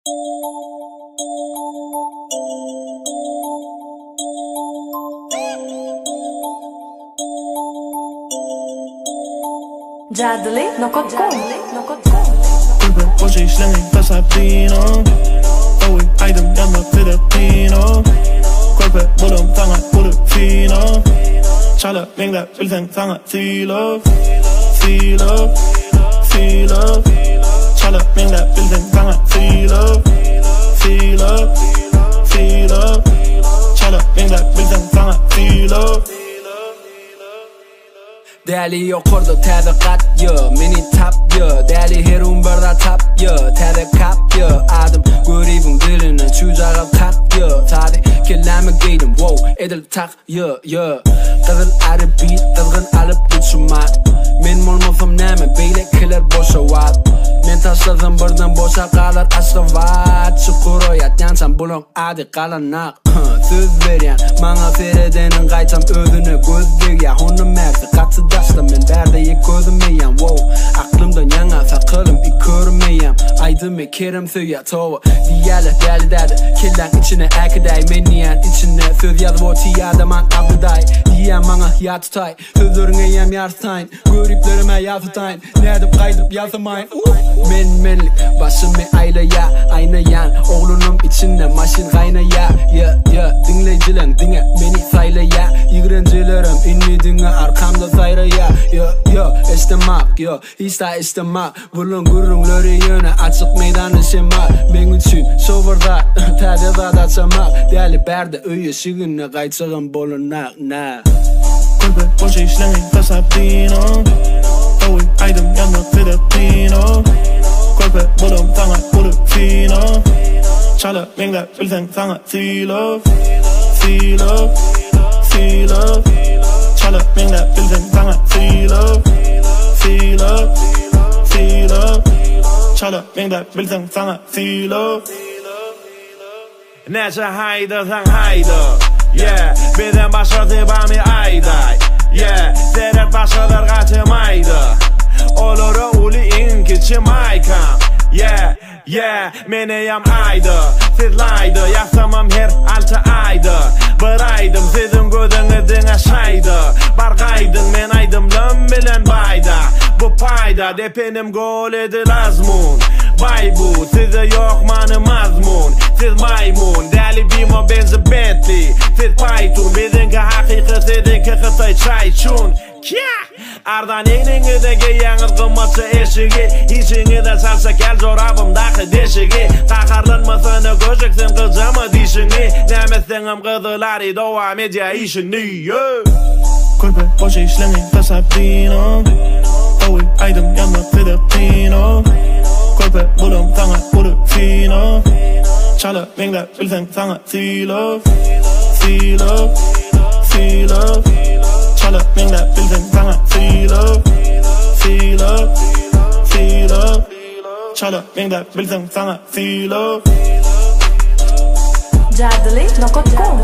Jadley.com Kulpe boşa işlemeyin Pasadena Oy aydım yanma Filipino Kulpe bulum tanga bulu fino Çala mengla bilsen sana see love See love, see love Çala mengla bilsen sana see love See love, see love Çala mengla bilsen sana see love Değerli yok orada tədqiqat yo Meni tap yo Değerli her umberda tap yo Tədqiqat yo Adım görübüm diline Çucağım kat yo Tadi kelime giydim wow Edil tak yo yo Qızıl arı beat Qızgın alıp uçuma Men olmasam näme beyle kiler boşa vat Men taşladım birden boşa kalır aşkıvat Çukuroyat yansam bulun adi qalanak Söz veryan Mana seredenin qaytam özüne göz verya Onu mersi katı daşla men berdeye gözümeyen wow Aklımdan yana sakılım görmeyem Aydıme kerem söya tova Diyale deli derdi Killan içine akiday Meniyen içine söz yazıp o tiyadaman avdıday Diyen bana ya tutay Sözlerine yem yarsayın Görüplerime yazıtayın Nerdip kaydıp yazamayın Menlik başımı aylaya Aynayan oğlunum içinde maşin kaynaya Dinleyicilen dinle beni saylaya Yigrencilerim inni dinle arkamda sayraya İstemak istemak Bulun gurrunları yöne açık meydanı şema Men üçün sovarda tədqiqat açamak Değerli berde öye şiğine qayçığın bolunak na Kulpe boşa işlemeyin Pasadena Oy aydım yanma Filipino Kulpe bulum tanga bulu fino Çala mengla bilsen sana see love See love, see love Çala mengla bilsen sana see love See love, see love Çala mengla bilsen sana see love Nece haydi sen haydi Yeah, birden başladı bami ayday Yeah, seyret başkalar kaçımaydı Olur ulu inkiçi maykam Yeah, meneyam aydı Siz laydı, yaşamam her 6 aydı Bir aydım sizin gözünüzün aşaydı Bargaydın men aydımlım bilen bayda Bu payda depenim gol edil azmun Bay bu size yok manı mazmun Siz maymun deli bimo benzi Bentley Siz paytun bizimki hakiki sizinki kıtay çayçun Ardan eyningideki yangız kımmatçı eşigi İçingide salsa gel zorabımdaki deşigi Kakarlanmasını göreceksin kızımı dişini Nemessenim kızılari devam edya işini Kulpe boşa işlemeyin Pasadena Oy aydım yanma Filipino Kulpe bulum tanga bulu fino Çala mengla bilsen sana see love See love, see love Çala mengla bilsen sana see love See love, see love Çala mengla bilsen sana see love Jadley.com